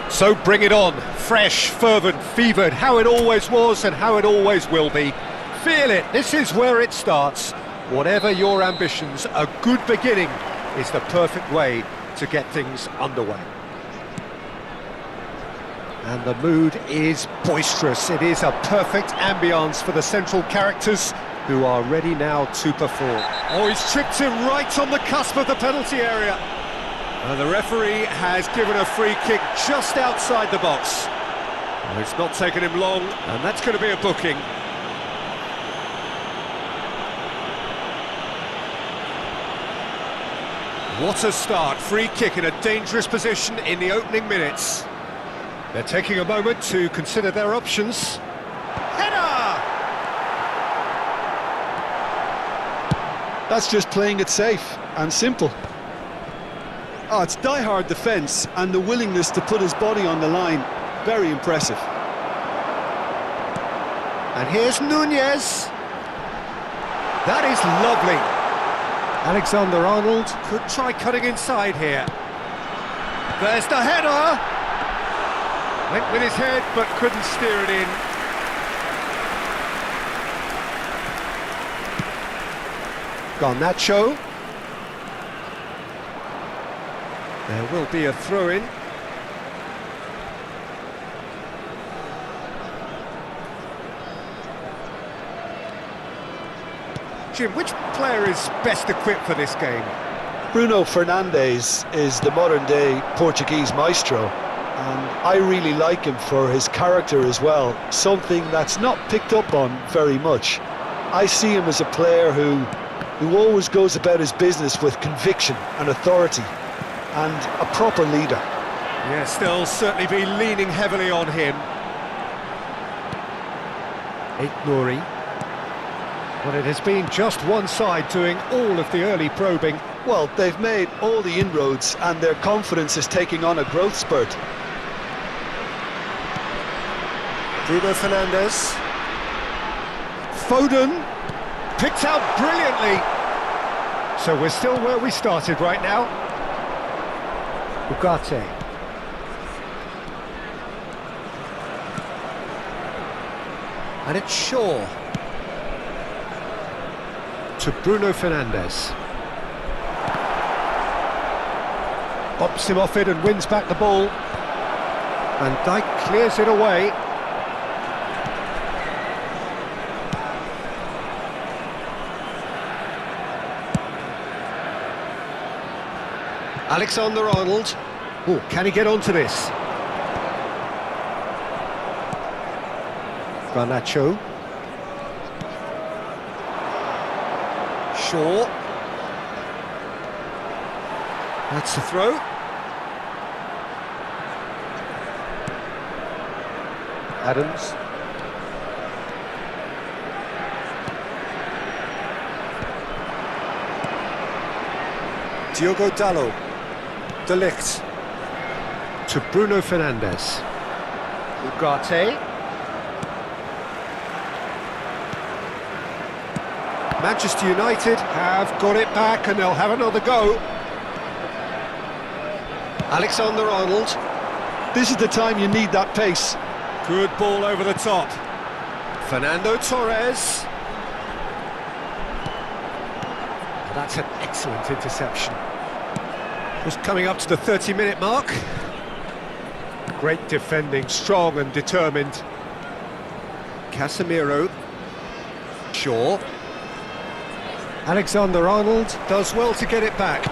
So bring it on, fresh, fervent, fevered, how it always was and how it always will be. Feel it, this is where it starts. Whatever your ambitions, a good beginning is the perfect way to get things underway. And the mood is boisterous. It is a perfect ambience for the central characters who are ready now to perform. Oh, he's tripped him right on the cusp of the penalty area. And the referee has given a free kick just outside the box. Well, it's not taken him long, and that's going to be a booking. What a start, free kick in a dangerous position in the opening minutes. They're taking a moment to consider their options. Header! That's just playing it safe and simple. Oh, it's die-hard defence and the willingness to put his body on the line. Very impressive. And here's Nunez. That is lovely. Alexander-Arnold could try cutting inside here. There's the header! Went with his head, but couldn't steer it in. Garnacho. There will be a throw-in. Jim, which player is best equipped for this game? Bruno Fernandes is the modern-day Portuguese maestro, and I really like him for his character as well, something that's not picked up on very much. I see him as a player who always goes about his business with conviction and authority, and a proper leader. Yes, they'll certainly be leaning heavily on him. Nouri. Well, it has been just one side doing all of the early probing. Well, they've made all the inroads and their confidence is taking on a growth spurt. Bruno Fernandes. Foden. Picked out brilliantly. So we're still where we started right now. Ugarte. And it's Shaw. To Bruno Fernandes. Bops him off it and wins back the ball. And Dijk clears it away. Alexander-Arnold. Oh, can he get onto this? Garnacho. Shaw. That's a throw. Adams. Diogo Dalot. De Ligt. To Bruno Fernandes. Ugarte. Manchester United have got it back and they'll have another go. Alexander-Arnold. This is the time you need that pace. Good ball over the top. Fernando Torres. That's an excellent interception. Just coming up to the 30-minute mark. Great defending, strong and determined. Casemiro. Shaw. Alexander-Arnold does well to get it back.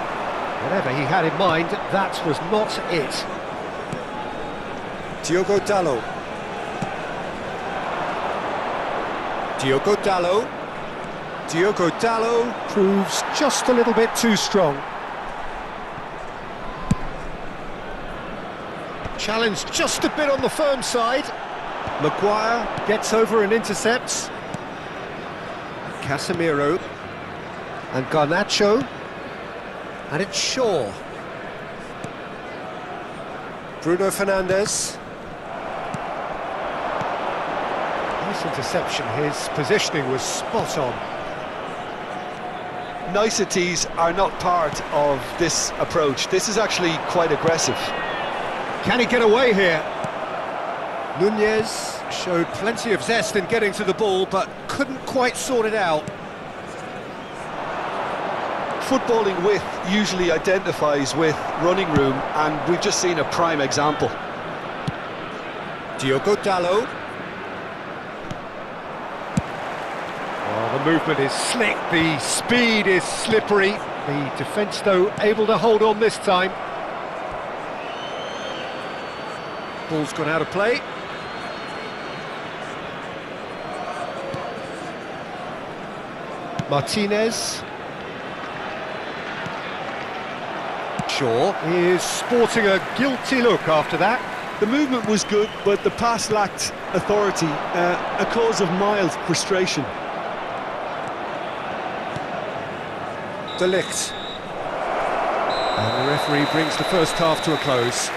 Whatever he had in mind, that was not it. Diogo Dalot. Diogo Dalot. Diogo Dalot proves just a little bit too strong. Challenged just a bit on the firm side. Maguire gets over and intercepts. Casemiro. And Garnacho. And it's Shaw. Bruno Fernandes. Nice interception, his positioning was spot on. Niceties are not part of this approach. This is actually quite aggressive. Can he get away here? Nunez showed plenty of zest in getting to the ball, but couldn't quite sort it out. Footballing width usually identifies with running room, and we've just seen a prime example. Diogo Dalot. Oh, the movement is slick, the speed is slippery. The defence, though, able to hold on this time. Ball's gone out of play. Martinez. Shaw is sporting a guilty look after that. The movement was good, but the pass lacked authority, a cause of mild frustration. De Ligt. And the referee brings the first half to a close.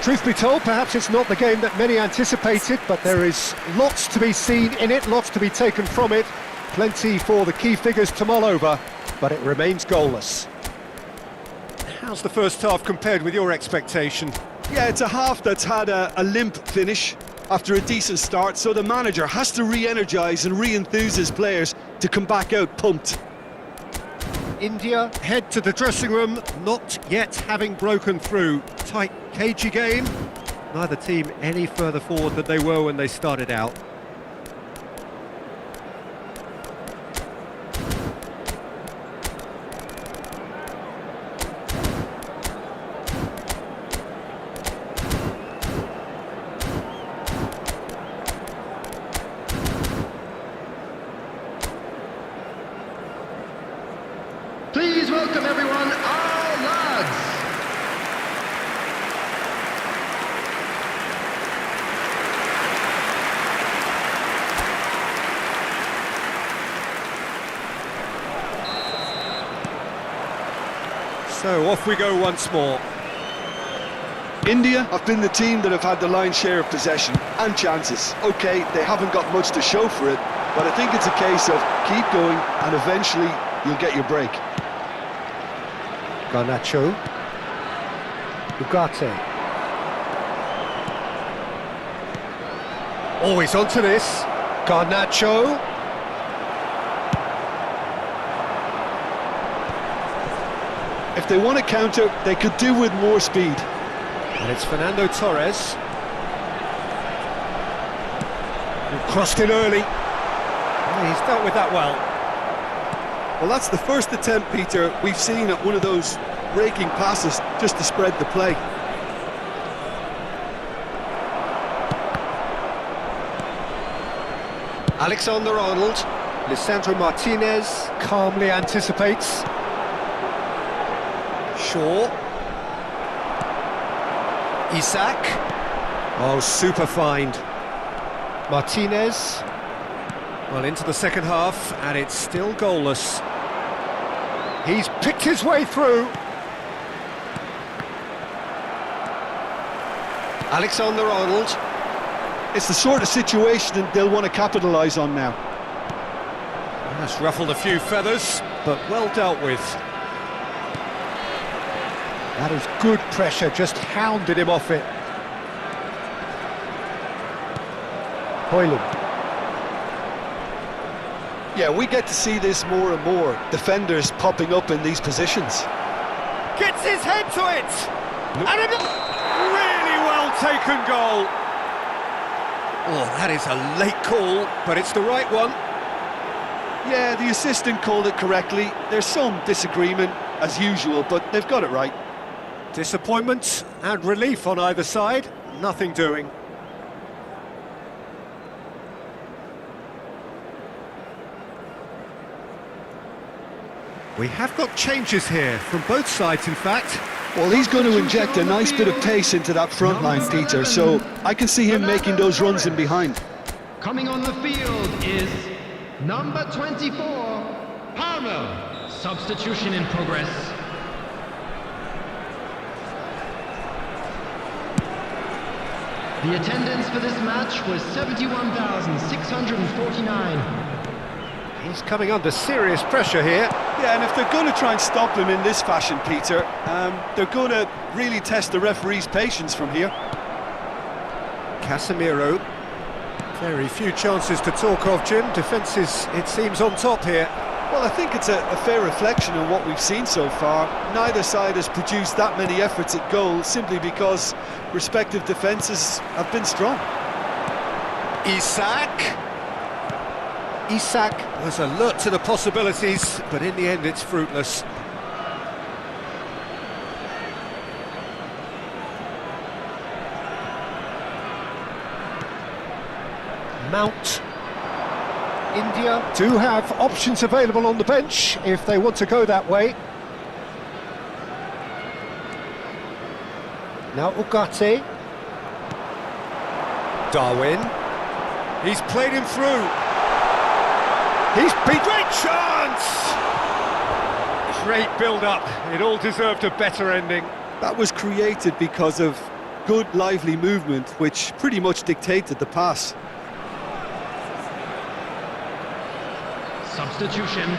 Truth be told, perhaps it's not the game that many anticipated, but there is lots to be seen in it, lots to be taken from it. Plenty for the key figures to mull over, but it remains goalless. How's the first half compared with your expectation? Yeah, it's a half that's had a limp finish after a decent start, so the manager has to re-energise and re-enthuse his players to come back out pumped. India head to the dressing room, not yet having broken through. Tight, cagey game. Neither team any further forward than they were when they started out. Please welcome everyone, our lads! So off we go once more. India have been the team that have had the lion's share of possession and chances. OK, they haven't got much to show for it, but I think it's a case of keep going and eventually you'll get your break. Garnacho. Ugarte. Oh, he's onto this. Garnacho. If they want to counter, they could do with more speed. And it's Fernando Torres. Crossed in early. Oh, he's dealt with that well. Well, that's the first attempt, Peter, we've seen at one of those raking passes just to spread the play. Alexander-Arnold. Lisandro Martinez calmly anticipates. Shaw. Isak. Oh, super find. Martinez. Well, into the second half, and it's still goalless. He's picked his way through. Alexander-Arnold. It's the sort of situation they'll want to capitalise on now. That's ruffled a few feathers, but well dealt with. That is good pressure, just hounded him off it. Højlund. Yeah, we get to see this more and more. Defenders popping up in these positions. Gets his head to it! And a really well taken goal. Oh, that is a late call, but it's the right one. Yeah, the assistant called it correctly. There's some disagreement, as usual, but they've got it right. Disappointment and relief on either side, nothing doing. We have got changes here, from both sides in fact. Well, he's going to inject a nice bit of pace into that front line, Peter, so I can see him making those runs in behind. Coming on the field is number 24, Palmer. Substitution in progress. The attendance for this match was 71,649. He's coming under serious pressure here. Yeah, and if they're going to try and stop him in this fashion, Peter, they're going to really test the referee's patience from here. Casemiro. Very few chances to talk of, Jim. Defence is, it seems, on top here. Well, I think it's a fair reflection of what we've seen so far. Neither side has produced that many efforts at goal simply because respective defences have been strong. Isak was alert to the possibilities, but in the end it's fruitless. Mount. India do have options available on the bench if they want to go that way. Now Ugarte. Darwin. He's played him through. He's beat. Great chance! Great build-up. It all deserved a better ending. That was created because of good, lively movement, which pretty much dictated the pass. Substitution.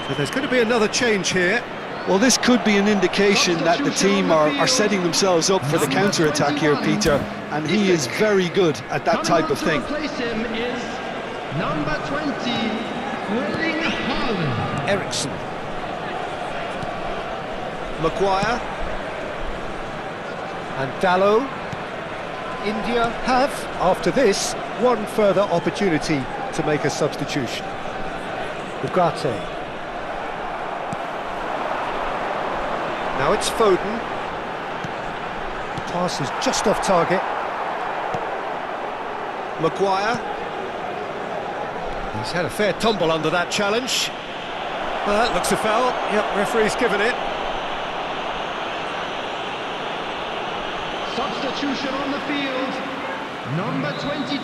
So there's going to be another change here. Well, this could be an indication that the team are setting themselves up for the counter-attack here, Peter, and he is very good at that type of thing. Replace him is number 20, Erling Haaland. Ericsson. Maguire. And Dallo. India have, after this, one further opportunity to make a substitution. Ugarte. Now it's Foden. Pass is just off target. Maguire. He's had a fair tumble under that challenge. Well, that looks a foul. Yep, referee's given it. Substitution on the field, number 22,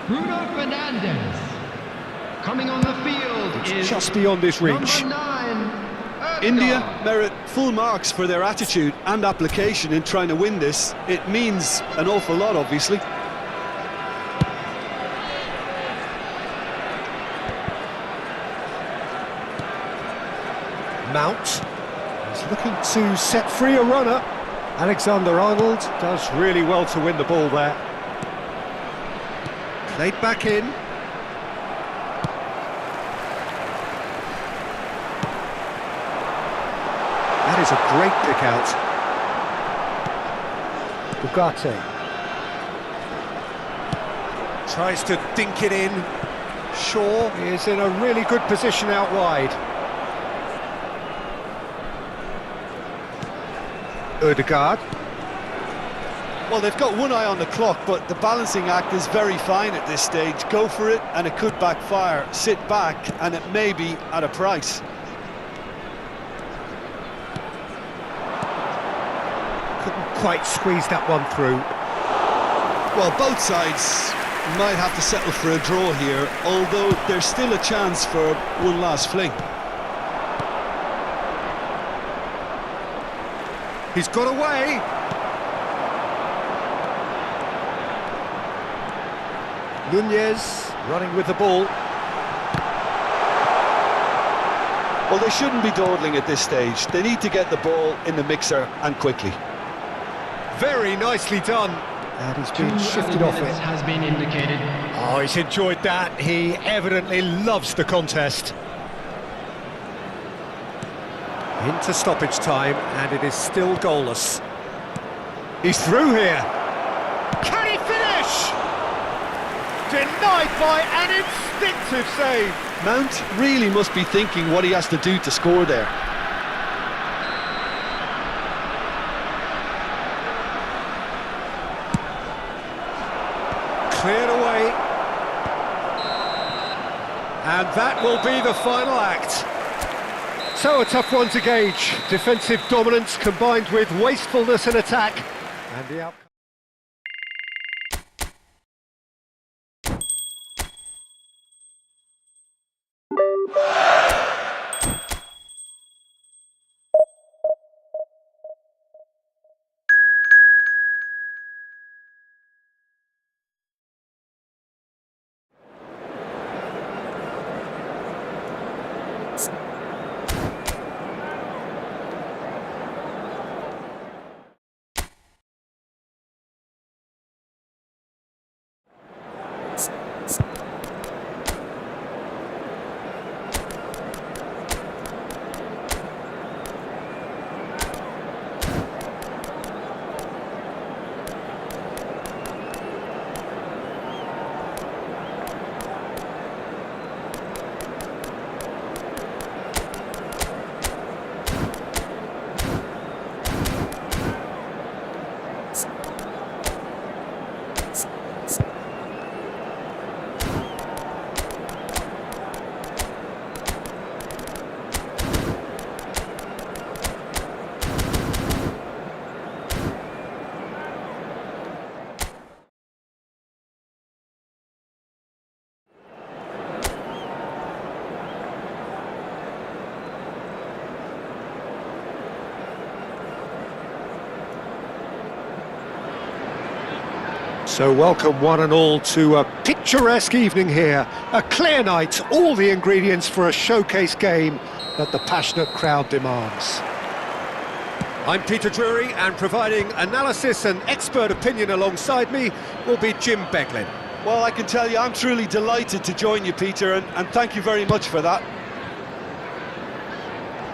Bruno Fernandes. Coming on the field is just beyond his reach. Number 9, India merit full marks for their attitude and application in trying to win this. It means an awful lot, obviously. Mount. He's looking to set free a runner. Alexander-Arnold does really well to win the ball there. Played back in. That is a great pick out. Ugarte. Tries to dink it in. Shaw is in a really good position out wide. Ødegaard. Well, they've got one eye on the clock, but the balancing act is very fine at this stage. Go for it, and it could backfire. Sit back, and it may be at a price. Couldn't quite squeeze that one through. Well, both sides might have to settle for a draw here, although there's still a chance for one last fling. He's got away. Nunez running with the ball. Well, they shouldn't be dawdling at this stage. They need to get the ball in the mixer and quickly. Very nicely done. And he's been shifted off it. Has been indicated. Oh, he's enjoyed that. He evidently loves the contest. Into stoppage time, and it is still goalless. He's through here. Can he finish? Denied by an instinctive save. Mount really must be thinking what he has to do to score there. Cleared away. And that will be the final act. So a tough one to gauge. Defensive dominance combined with wastefulness in attack. And the outcome. So welcome one and all to a picturesque evening here. A clear night, all the ingredients for a showcase game that the passionate crowd demands. I'm Peter Drury, and providing analysis and expert opinion alongside me will be Jim Beglin. Well, I can tell you I'm truly delighted to join you, Peter, and thank you very much for that.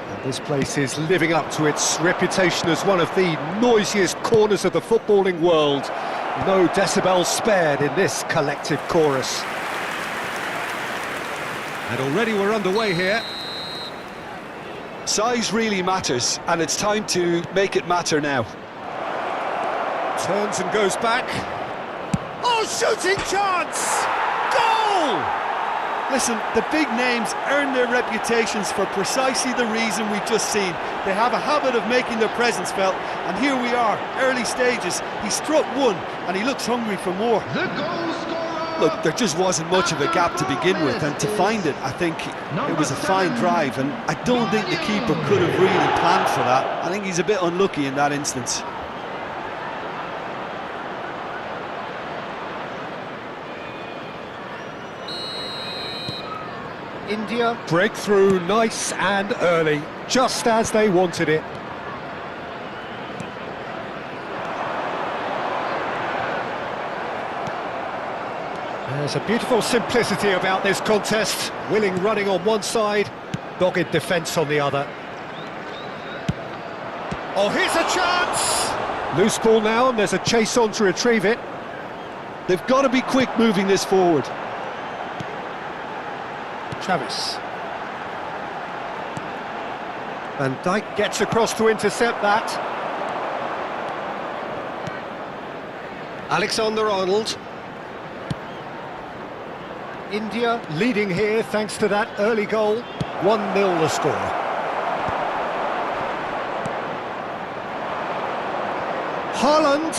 And this place is living up to its reputation as one of the noisiest corners of the footballing world. No decibels spared in this collective chorus. And already we're underway here. Size really matters, and it's time to make it matter now. Turns and goes back. Oh, shooting chance! Goal! Listen, the big names earn their reputations for precisely the reason we've just seen. They have a habit of making their presence felt, and here we are, early stages. He struck one, and he looks hungry for more. The goal scorer! Look, there just wasn't much of a gap to begin with, and to find it, I think it was a fine drive, and I don't think the keeper could have really planned for that. I think he's a bit unlucky in that instance. India breakthrough, nice and early, just as they wanted it. There's a beautiful simplicity about this contest. Willing running on one side, dogged defence on the other. Oh, here's a chance! Loose ball now, and there's a chase on to retrieve it. They've got to be quick moving this forward. Travis. Van Dijk gets across to intercept that. Alexander-Arnold. India leading here thanks to that early goal. 1-0 the score. Haaland.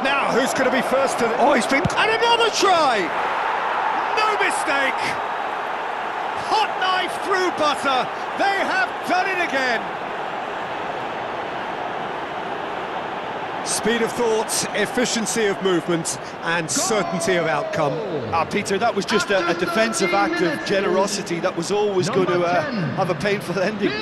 Now who's going to be first to the... Oh, he's been... And another try! No mistake! Hot knife through butter. They have done it again. Speed of thought, efficiency of movement, and certainty of outcome. Peter, that was just a defensive act of generosity that was always going to have a painful ending.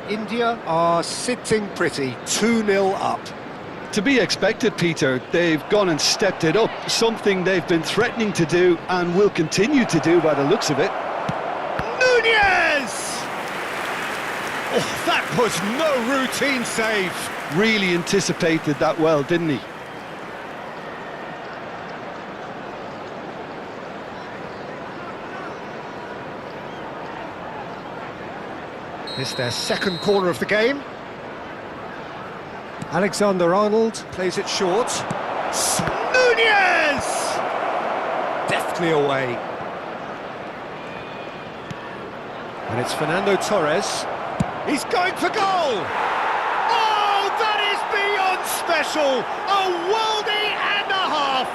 India are sitting pretty, 2-0 up. To be expected, Peter. They've gone and stepped it up, something they've been threatening to do and will continue to do by the looks of it. Nunez! Oh, that was no routine save. Really anticipated that well, didn't he? It's their second corner of the game. Alexander-Arnold plays it short. Nunez! Deftly away. And it's Fernando Torres. He's going for goal! Oh, that is beyond special! A worldie and a half!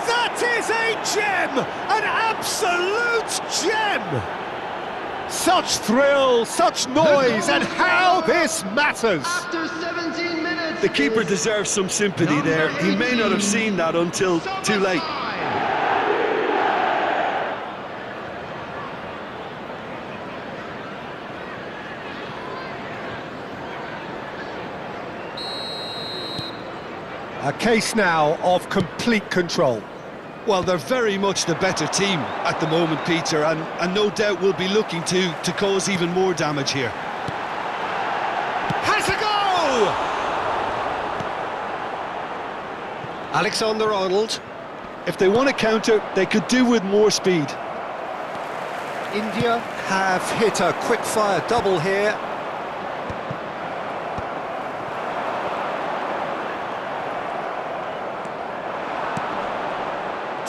That is a gem! An absolute gem! Such thrill, such noise, and how this matters! After 17 minutes... The keeper deserves some sympathy there. He may not have seen that until too late. A case now of complete control. Well, they're very much the better team at the moment, Peter, and no doubt will be looking to cause even more damage here. Has a goal! Alexander-Arnold. If they want to counter, they could do with more speed. India have hit a quick-fire double here.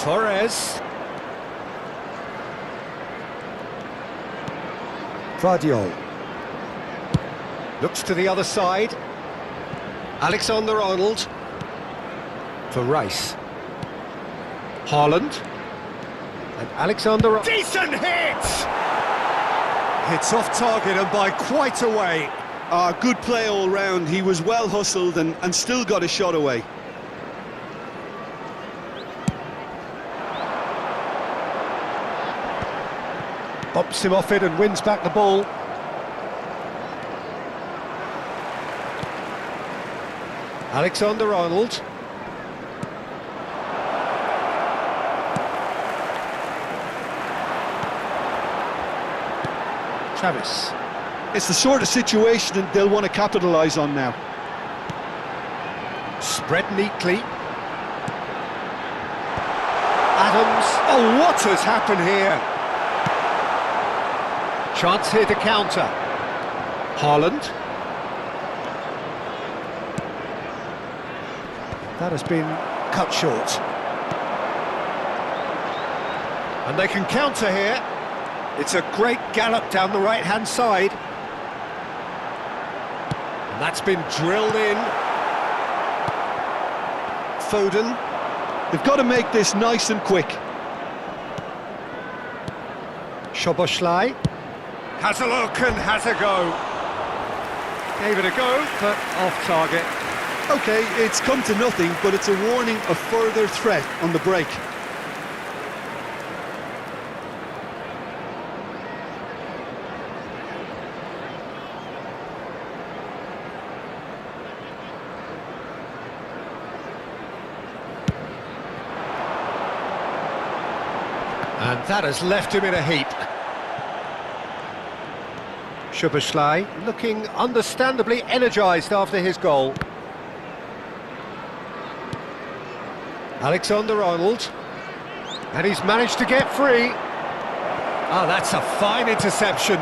Torres. Vardiol. Looks to the other side. Alexander-Arnold for Rice. Haaland. And Alexander... Decent hit! Hits off target and by quite a way. Good play all round. He was well hustled and still got a shot away. Bops him off it and wins back the ball. Alexander-Arnold. Travis. It's the sort of situation that they'll want to capitalise on now. Spread neatly. Adams. Oh, what has happened here? Chance here to counter. Haaland. That has been cut short. And they can counter here. It's a great gallop down the right-hand side. And that's been drilled in. Foden. They've got to make this nice and quick. Szoboszlai. Has a look and has a go. Gave it a go, but off target. OK, it's come to nothing, but it's a warning of further threat on the break. And that has left him in a heap. Szoboszlai looking understandably energised after his goal. Alexander-Arnold. And he's managed to get free. Ah, that's a fine interception.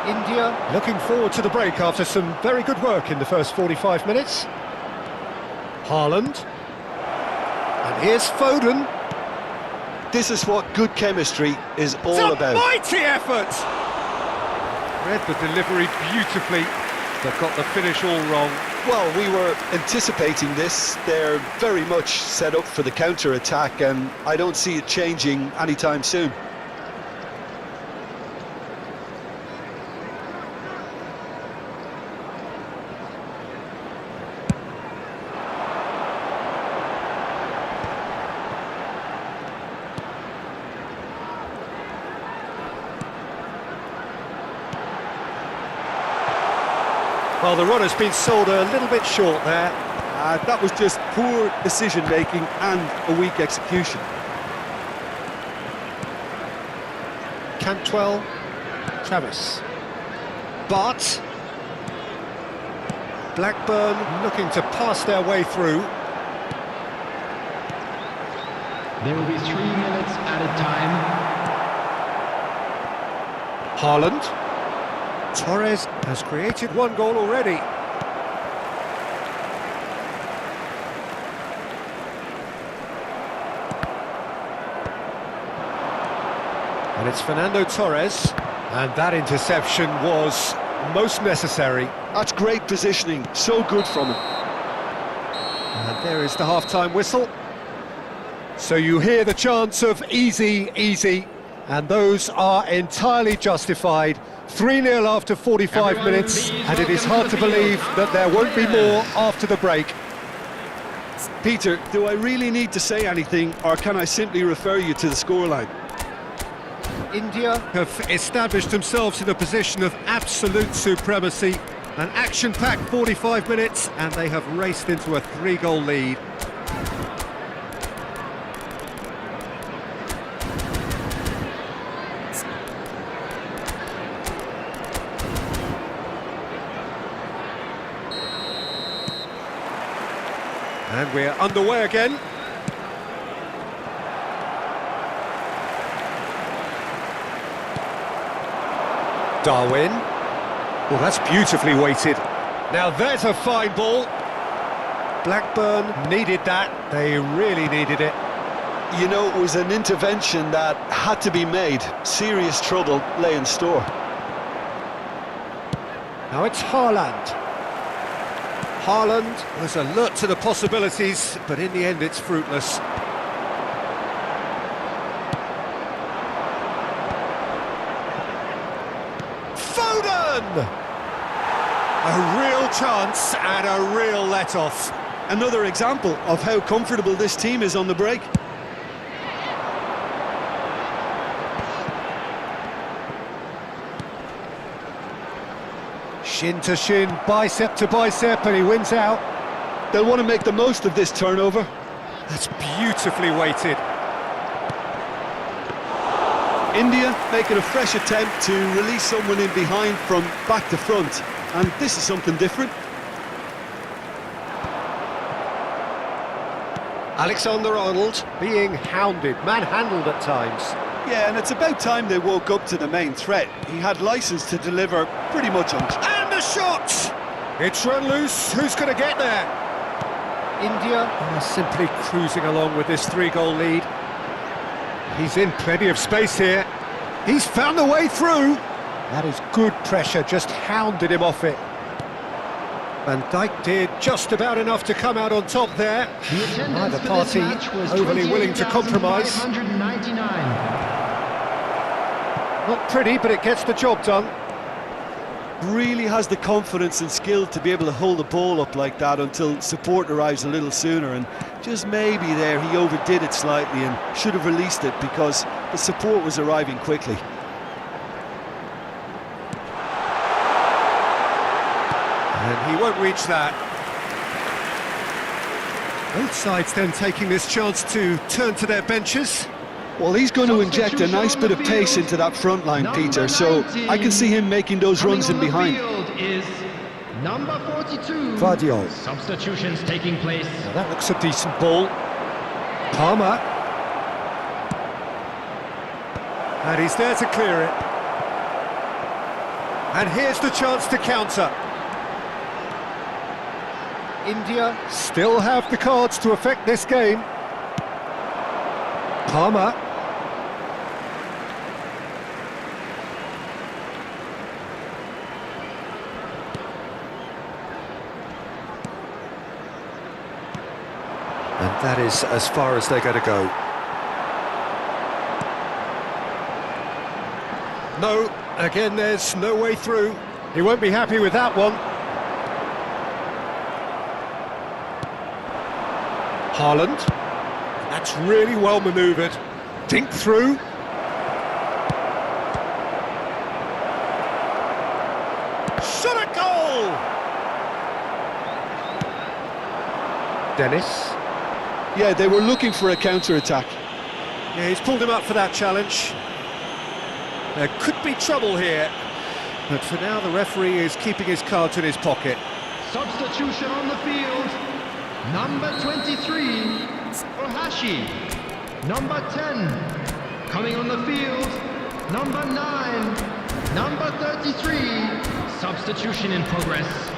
India looking forward to the break after some very good work in the first 45 minutes. Haaland. And here's Foden. This is what good chemistry is all about. Mighty effort! Read the delivery beautifully, but got the finish all wrong. Well, we were anticipating this. They're very much set up for the counter-attack, and I don't see it changing anytime soon. Well, the run has been sold a little bit short there. That was just poor decision-making and a weak execution. Cantwell, Travis. But Blackburn looking to pass their way through. There will be 3 minutes added time. Haaland. Torres has created one goal already. And it's Fernando Torres. And that interception was most necessary. That's great positioning, so good from him. And there is the half-time whistle. So you hear the chants of easy, easy, and those are entirely justified. 3-0 after 45 minutes, and it is hard to believe that there won't be more after the break. Peter, do I really need to say anything, or can I simply refer you to the scoreline? India have established themselves in a position of absolute supremacy. An action-packed 45 minutes, and they have raced into a 3-goal lead. And we're underway again. Darwin. Well, that's beautifully weighted. Now there's a fine ball. Blackburn needed that. They really needed it. You know, it was an intervention that had to be made. Serious trouble lay in store. Now it's Haaland. Haaland was alert to the possibilities, but in the end it's fruitless. Foden! A real chance and a real let-off. Another example of how comfortable this team is on the break. Shin to shin, bicep to bicep, and he wins out. They'll want to make the most of this turnover. That's beautifully weighted. India making a fresh attempt to release someone in behind from back to front, and this is something different. Alexander-Arnold being hounded, manhandled at times. Yeah, and it's about time they woke up to the main threat. He had licence to deliver pretty much on... And a shot! It's run loose, who's going to get there? India are simply cruising along with this 3-goal lead. He's in plenty of space here. He's found the way through. That is good pressure, just hounded him off it. Van Dijk did just about enough to come out on top there. Neither party overly willing to compromise. Not pretty, but it gets the job done. Really has the confidence and skill to be able to hold the ball up like that until support arrives a little sooner, and just maybe there he overdid it slightly and should have released it because the support was arriving quickly. And he won't reach that. Both sides then taking this chance to turn to their benches. Well, he's going to inject a nice bit of pace into that front line, Peter, so I can see him making those runs in behind. Is number 42. Guardiola. Substitutions taking place. Now that looks a decent ball. Palmer. And he's there to clear it. And here's the chance to counter. India still have the cards to affect this game. Palmer. And that is as far as they're going to go. No, again there's no way through. He won't be happy with that one. Haaland. That's really well manoeuvred. Dink through. Shot a goal! Dennis. Yeah, they were looking for a counter-attack. Yeah, he's pulled him up for that challenge. There could be trouble here, but for now the referee is keeping his cards in his pocket. Substitution on the field. Number 23, Ohashi. Number 10, coming on the field. Number 9, number 33. Substitution in progress.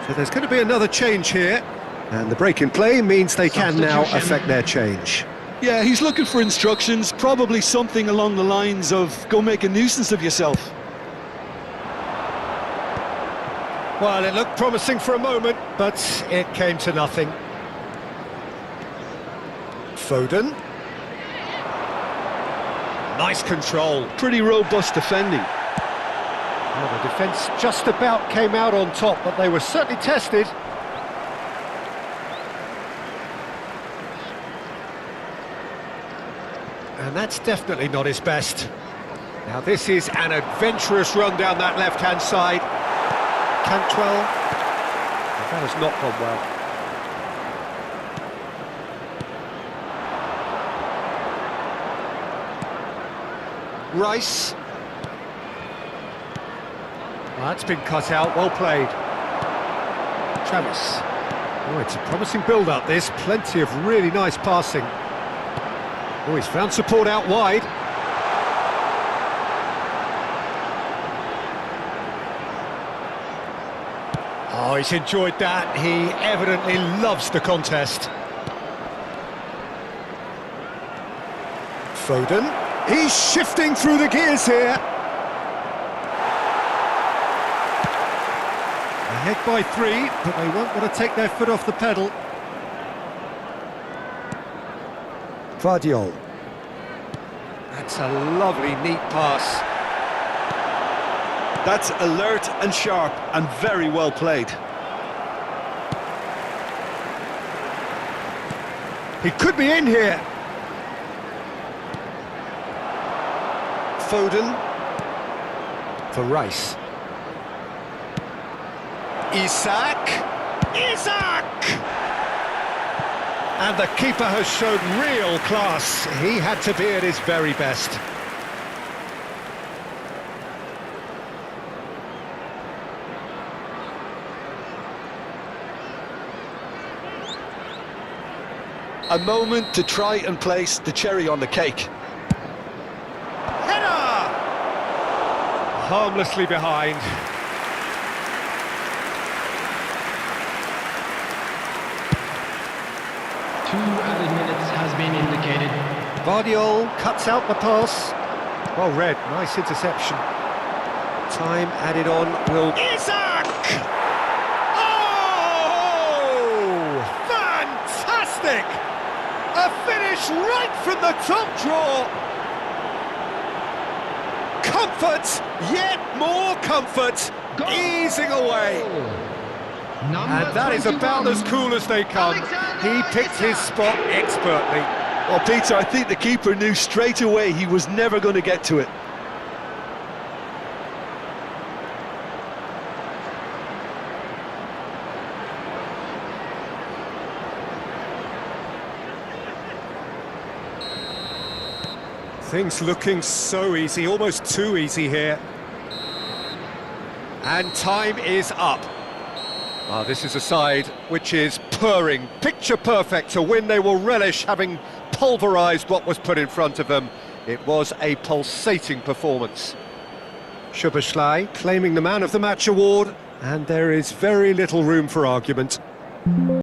So there's going to be another change here, and the break in play means they can now affect their change. Yeah, he's looking for instructions, probably something along the lines of, go make a nuisance of yourself. Well, it looked promising for a moment, but it came to nothing. Foden. Nice control. Pretty robust defending. Well, the defence just about came out on top, but they were certainly tested. And that's definitely not his best. Now this is an adventurous run down that left-hand side. Cantwell. That has not gone well. Rice. Well, that's been cut out, well played. Travis. Oh, it's a promising build-up, this. Plenty of really nice passing. Oh, he's found support out wide. Oh, he's enjoyed that. He evidently loves the contest. Foden. He's shifting through the gears here. Ahead by 3, but they won't want to take their foot off the pedal. Vardiol. That's a lovely, neat pass. That's alert and sharp and very well played. He could be in here. Foden. For Rice. Isak! And the keeper has shown real class. He had to be at his very best. A moment to try and place the cherry on the cake. Header! Harmlessly behind. 2 added minutes has been indicated. Vardiol cuts out the pass. Well read, nice interception. Time added on will... Isak! Oh! Fantastic! A finish right from the top draw. Comfort, yet more comfort, Goal! easing away. Number And that is about 21. as cool as they come. He picked his spot expertly. Well, Peter, I think the keeper knew straight away he was never going to get to it. Things looking so easy, almost too easy here. And time is up. Ah, this is a side which is purring, picture perfect, a win they will relish, having pulverised what was put in front of them. It was a pulsating performance. Szoboszlai claiming the Man of the Match award, and there is very little room for argument.